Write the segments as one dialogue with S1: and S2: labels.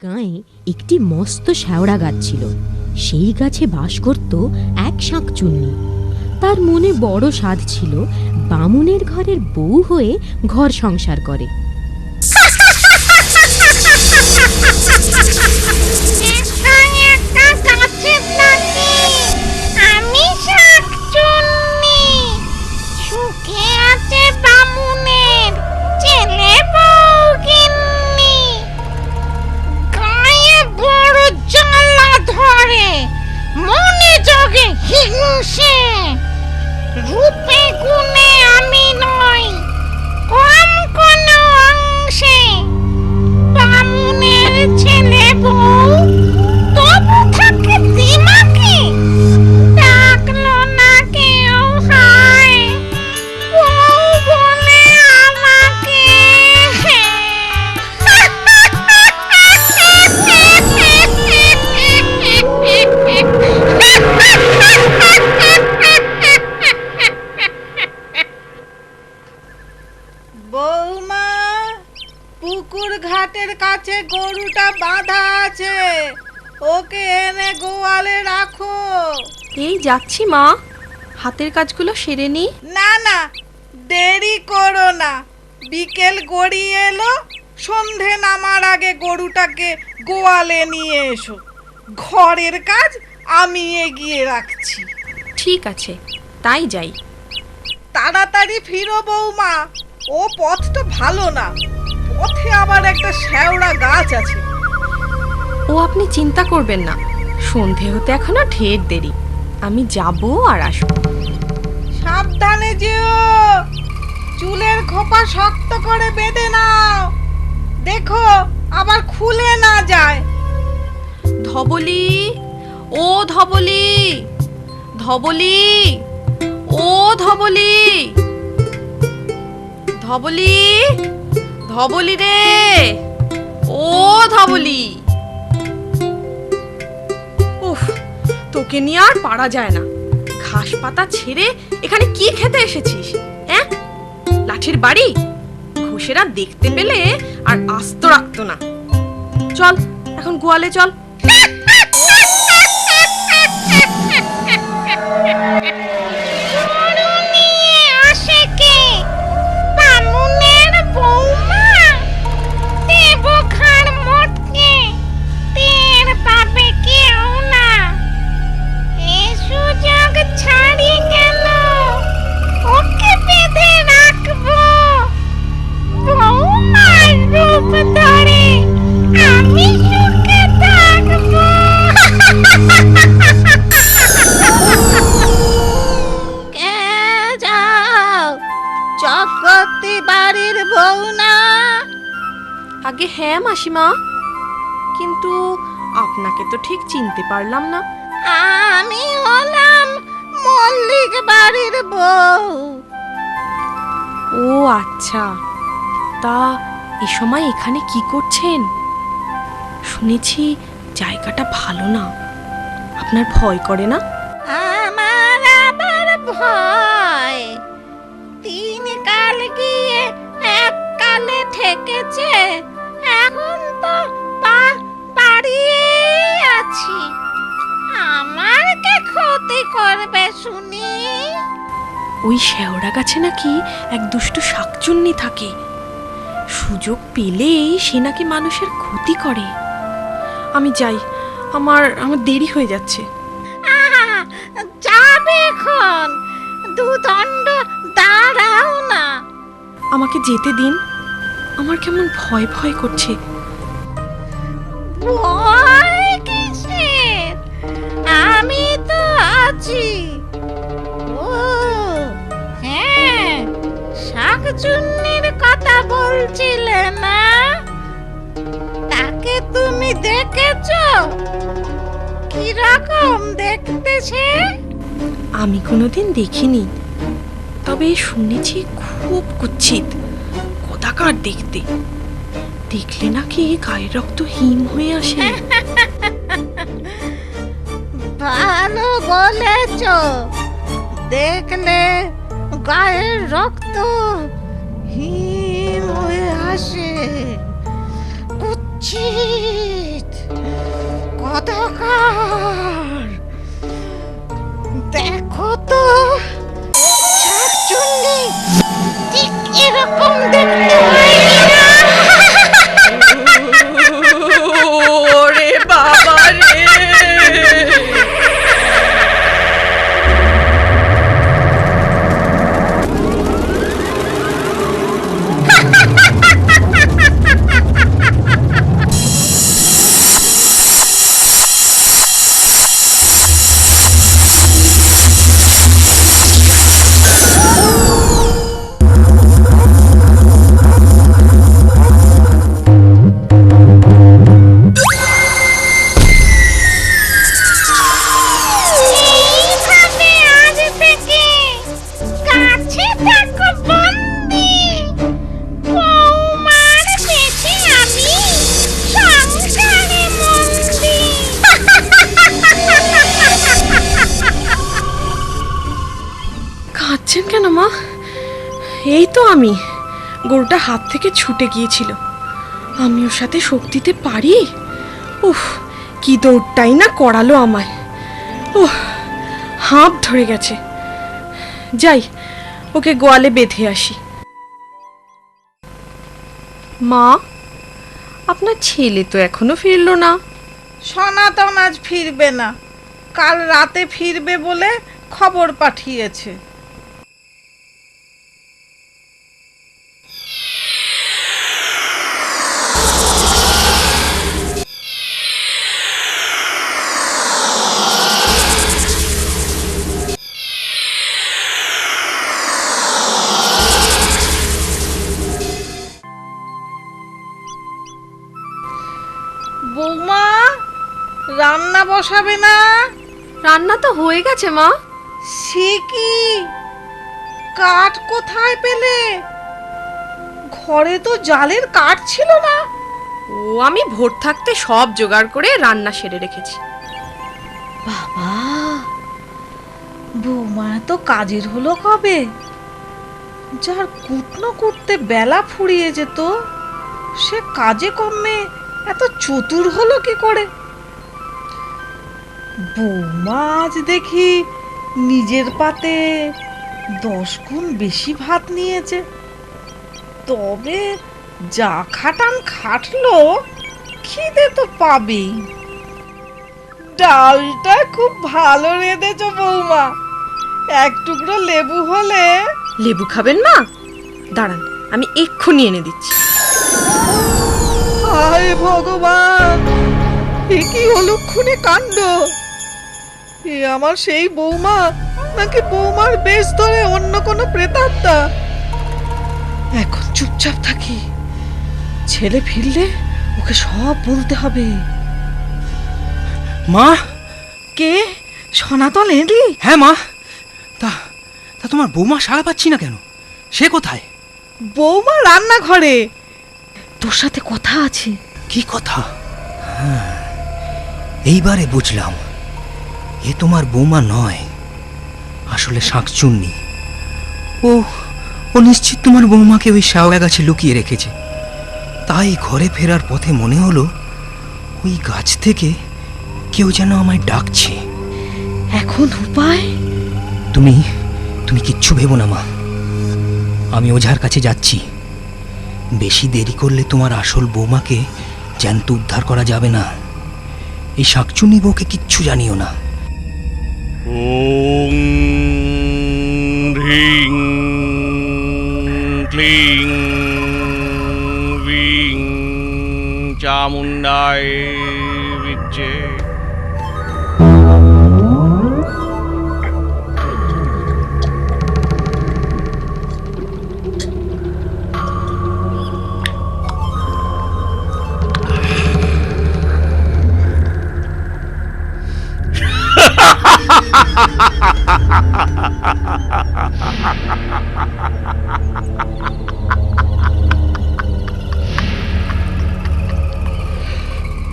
S1: গাঁয়ে একটি মস্ত শ্যাওড়া গাছ ছিল। সেই গাছে বাস করত এক শাঁকচুন্নি। তার মনে বড় সাধ ছিল বামুনের ঘরের বউ হয়ে ঘর সংসার করে।
S2: রূপে গুণে আমি নই কম কোন অংশে, বামুনের ছেলে বউ তবু থাকে দিমাকে, ডাকলো না কেউ হায় বউ বলে আমাকে।
S3: বৌমা, পুকুর ঘাটের কাছে গরুটা বাঁধা আছে, ওকে এনে গোয়ালে রাখো।
S4: এই যাচ্ছি মা, হাতের কাজগুলো সেরে নি।
S3: না না, দেরি করো না, বিকেল গড়িয়ে এলো, সন্ধে নামার আগে গরুটাকে গোয়ালে নিয়ে এসো। ঘরের কাজ আমি এগিয়ে রাখছি।
S4: ঠিক আছে, তাই যাই।
S3: তাড়াতাড়ি ফিরো বৌমা, ও পথটা ভালো না, পথে আবার একটা শ্যাওড়া গাছ আছে।
S4: ও আপনি চিন্তা করবেন না, সন্ধে হতে এখনো ঢের দেরি, আমি যাব আর আসবো।
S3: সাবধানে যেও, চুলের খোপা শক্ত করে বেঁধে নাও, দেখো আবার খুলে না যায়।
S4: ধবলি, ও ধবলি, ধবলি, ও ধবলি, ধবলি, ধবলি রে, ও ধবলি। উফ, তোকে নিয়ে আর পারা যায় না। ঘাস পাতা ছেড়ে এখানে কি খেতে এসেছিস? হ্যাঁ, লাঠির বাড়ি? ঘুষেরা দেখতে পেলে আর আস্ত রাখতো না। চল এখন গোয়ালে চল।
S2: চক্রবর্তী বাড়ির বউ না?
S4: আগে হ্যাঁ মাসিমা, কিন্তু আপনাকে তো ঠিক চিনতে পারলাম না।
S2: আমি হলাম মল্লিক বাড়ির বউ।
S4: ও আচ্ছা, তা এ সময় এখানে কি করছেন? শুনেছি জায়গাটা ভালো না, আপনার ভয় করে না?
S2: আমার আবার ভয়? 3 কাল গিয়ে 1 কালে ঠেকেছে, এখন তো বাড়িয়ে আছি। আমার কে ক্ষতি করবে শুনি?
S4: ওই শেওড়া গাছে নাকি এক দুষ্টু শাকচুন্নি থাকে, সুযোগ পেলেই সে নাকি মানুষের ক্ষতি করে। আমি যাই, আমার দেরি হয়ে যাচ্ছে।
S2: যাবে এখন, দুদণ্ড দাঁড়াও না।
S4: আমাকে যেতে দিন, আমার কেমন ভয় ভয় করছে।
S2: ভয় কিসের? আমি তো আছি। ও হ্যাঁ, শাকচুন্নির কথা বলছিলে না? তাকে তুমি দেখেছো? কিরকম দেখতে সে?
S4: আমি কোনোদিন দেখিনি, তবে শুনেছি খুব কুৎসিত, কদাকার দেখতে। দেখলে নাকি গায়ের রক্ত হিম হয়ে আসে।
S2: ভালো বলেছ, দেখলে গায়ের রক্ত হিম হয়ে আসে। কুচ্ছি অন্ধকার। দেখো তো শাকচুন্নি ঠিক এরকম দেখতে হয় কিনা।
S4: ওরে বাবা রে!
S2: এইখানে আজ থেকে গাছে থাকো বন্দি। বৌমার পেটে আমি সংসারে মন্দি।
S4: কাঁদছেন কেন মা? এই তো আমি, গরুটা হাত থেকে ছুটে গিয়েছিল। আমি ওর সাথে শোক দিতে পারি? উফ, কি দৌড়টাই না করালো আমায়। উহ, হাঁপ ধরে গেছে। যাই, ওকে গোয়ালে বেঁধে আসি। মা, আপনার ছেলে তো এখনো ফিরলো না।
S3: সনাতন আজ ফিরবে না, কাল রাতে ফিরবে বলে খবর পাঠিয়েছে। বৌমা, রান্না বসাবে না?
S4: রান্না তো হয়ে গেছে মা।
S3: সে কি, কাঠ কোথায় পেলে? ঘরে তো জালের কাঠ ছিল না।
S4: ও, আমি ভোর থাকতে সব জোগাড় করে রান্না সেরে রেখেছি।
S3: বাবা, বৌমা তো কাজের হলো কবে? যার কুটনো কুটতে বেলা ফুরিয়ে যেত, সে কাজে কমে এত চতুর হলো কি করে? বৌমা আজ দেখি নিজের পাতে 10 গুণ বেশি ভাত নিয়েছে। তবে যা খাটান খাটলো, খিদে তো পাবেই। ডালটা খুব ভালো রেঁধেছ বৌমা, এক টুকরো লেবু হলে।
S4: লেবু খাবেন মা? দাঁড়ান, আমি এক্ষুনি এনে দিচ্ছি।
S3: হায় ভগবান, এ কি অলক্ষণে কাণ্ড! এ আমার সেই বৌমা, নাকি বৌমার বেশ ধরে অন্য কোনো প্রেতাত্মা? এখন চুপচাপ থাকি, ছেলে ফিরলে ওকে সব বলতে হবে।
S5: মা!
S3: কে? সনাতন এলি?
S5: হ্যাঁ মা। তা তা তোমার বৌমা সাড়া পাচ্ছি না কেন? সে কোথায়?
S3: বৌমা রান্নাঘরে, তোর সাথে কথা আছে।
S5: কি কথা? হ্যাঁ, এইবারে বুঝলাম, এ তোমার বৌমা নয়, আসলে শাঁকচুন্নি। ও ও নিশ্চিত তোমার বৌমাকে ওই শ্যাওড়া গাছে লুকিয়ে রেখেছে। তাই ঘরে ফেরার পথে মনে হলো ওই গাছ থেকে কেউ যেন আমায় ডাকছে।
S3: এখন উপায়?
S5: তুমি তুমি কিচ্ছু ভেবো না মা, আমি ওঝার কাছে যাচ্ছি। বেশি দেরি করলে তোমার আসল বৌমাকে জ্যান্ত উদ্ধার করা যাবে না। এই শাঁকচুন্নি বউকে কিচ্ছু জানিও না।
S6: ওং হ্রিং ক্লিং বিং চামুণ্ডায় বিচ্ছে।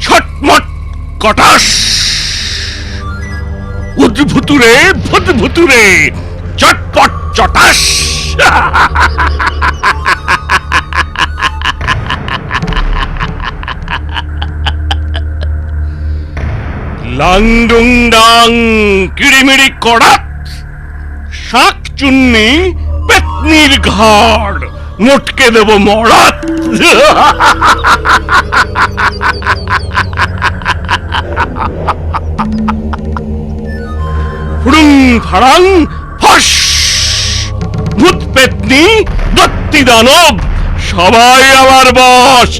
S6: ছটমট কটাস, উদ্ভুতুরে ভুতভুতুরে, চটপট চটাস। ডাং ডুং ডাং কিড়িমিড়ি কড়াত, শাক চুন্নি পেতনির ঘাড়, মোটকে দেব মরাত। ফুড়ুং ফাড়াং ফস, ভূত পেতনি দত্তি দানব সবাই আমার বশ।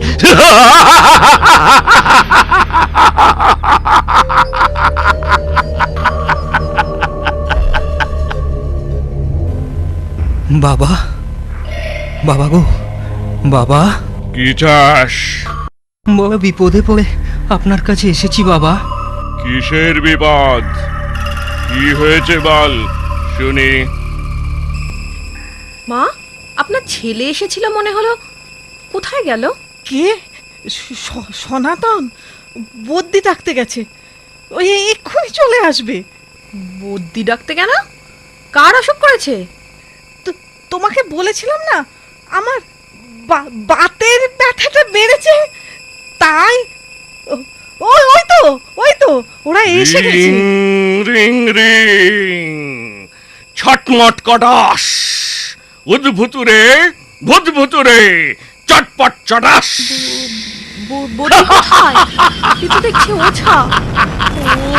S5: বাবা, বাবা গো, বাবা।
S6: কি চাস?
S5: বড় বিপদে পড়ে আপনার কাছে এসেছি বাবা।
S6: কিসের বিপদ? কি হয়েছে বল শুনি।
S4: মা, আপনার ছেলে এসেছিল মনে হলো, কোথায় গেল?
S3: কে? সনাতন বদ্যি ডাকতে গেছে, ওই এক্ষুনি চলে আসবে।
S4: বদ্যি ডাকতে কেন? কার অসুখ করেছে?
S3: তোমাকে বলেছিলাম না আমার বাতের ব্যথাটা বেড়েছে, তাই ওই তো ওরা এসে গেছে।
S6: রিং রিং ছটমট কটাস, উদ্ভুতুরে ভূতভুতুরে চটপট চটাস।
S4: বদ্যি কোথায়? এ তো দেখছি ওঝা।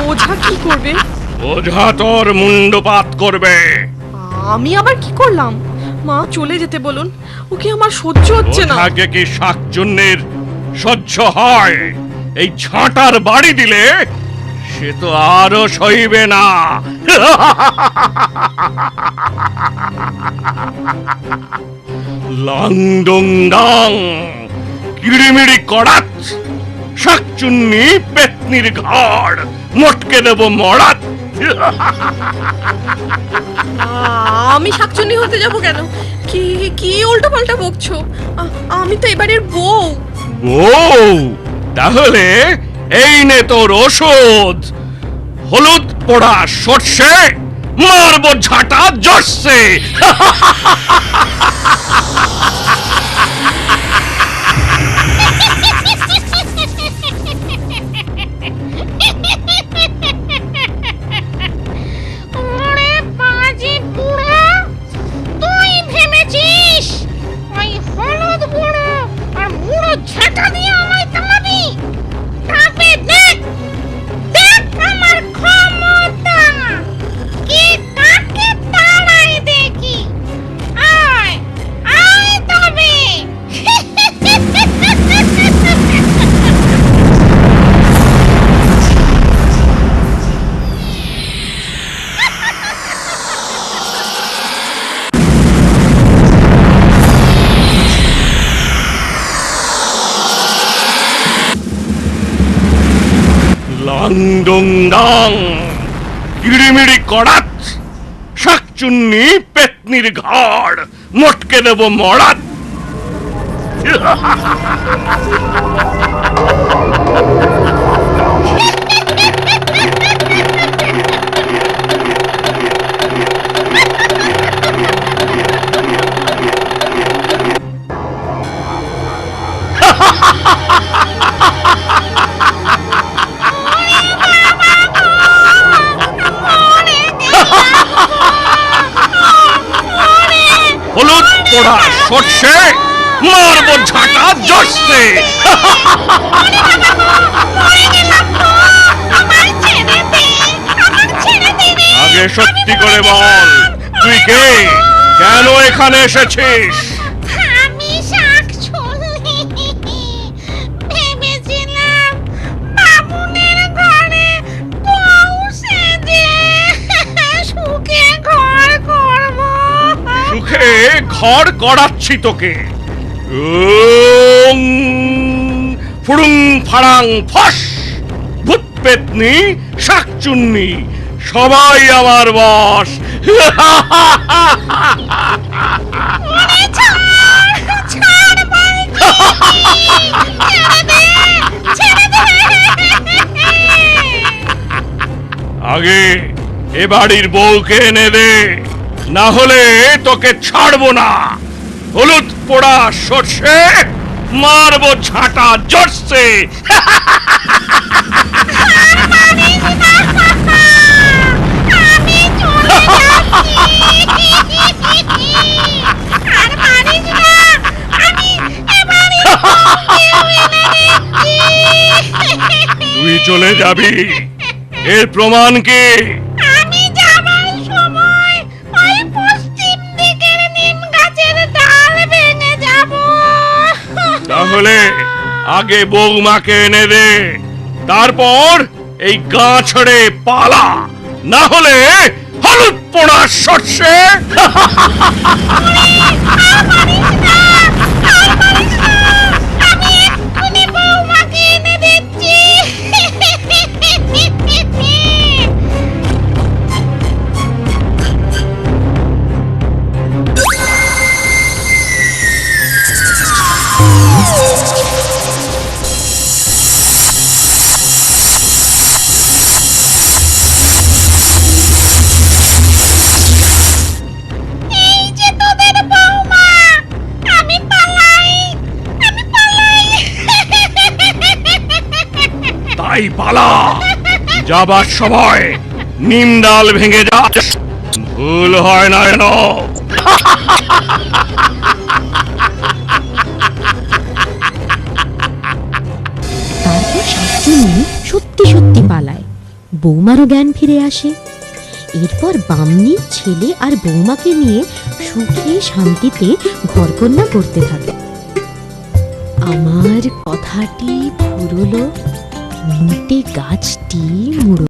S4: ওঝা কি করবে?
S6: ওঝা তোর মুন্ডপাত করবে।
S4: আমি আবার কি করলাম? মা চলে যেতে বলুন, ওকে আমার সহ্য হচ্ছে না।
S6: ওঝাকে কি শাকচুন্নির সহ্য হয়? এই ঝাঁটার বাড়ি দিলে সে তো আরো সইবে না। লাং ডুং ডাং কিড়িমিড়ি কড়াত, শাকচুন্নি পেতনির ঘাড়, মোটকে দেব মরাত।
S4: আমি শাকচুন্নি হতে যাব কেন? কি কি উল্টো পাল্টা বকছো? আমি তো এবারের বউ।
S6: বউ? তাহলে এই নে তোর ওষুধ। হলুদ পোড়া সর্ষে, মারবো ঝাঁটা জর্ষে।
S2: ওরে বাজে বুড়ো, তুই ভেবেছিস ওই হলুদ গুঁড়ো আর মুড়ো ঝাঁটা দিয়ে আমায় তাড়াবি? তবে দেখ দেখ আমার ক্ষমতা, কে কাকে তাড়াই দেখি। আয় আয় তবে।
S6: লাং ডুং ডাং কিড়িমিড়ি কড়াত, শাকচুন্নি পেতনির ঘাড়, মোটকে দেব মরাত। হলুদ পোড়া সর্ষে, মারবো ঝাঁটা জর্ষে। আগে সত্যি করে বল, তুই কে? কেন এখানে এসেছিস?
S2: আমি শাকচুন্নি। ভেবেছিলাম বামুনের ঘরে বউ সেজে সুখে ঘর করব।
S6: সুখে ঘর করাচ্ছি তোকে। উং, ফুড়ুং ফাড়াং ফস, ভূত পেতনি শাকচুন্নি সবাই আমার বশ।
S2: ওরে ছাড়, ছাড় বলছি। ছেড়ে দে, ছেড়ে দে।
S6: আগে এ বাড়ির বউকে এনে দে, না হলে তোকে ছাড়বো না। হলুদ পোড়া সর্ষে, মারবো ঝাঁটা জর্ষে।
S2: আর মানিস না।
S6: তুই চলে যাবি, এর প্রমাণ কি?
S2: আমি যাবার সময় ওই পশ্চিম দিকের নিম গাছের ডাল ভেঙে যাব।
S6: তাহলে আগে বৌমাকে এনে দে, তারপর এই গা ছেড়ে পালা, না হলে হলুদ পোড়া সর্ষে।
S2: আমি এক্ষুনি বৌমাকে এনে দিচ্ছি। এই যে তোদের বৌমা, আমি পালাই, আমি পালাই।
S6: তাই পালা, যাবার সময় নিম ডাল ভেঙে যাস, ভুল হয় না যেন।
S1: তারপর শাকচুন্নি সত্যি সত্যি পালায়। বৌমারও জ্ঞান ফিরে আসে। এরপর বামনি ছেলে আর বৌমাকে নিয়ে সুখে শান্তিতে ঘরকন্যা করতে থাকে। আমার কথাটি ফুরলো, মিন্টে গাছটি মুড়ো।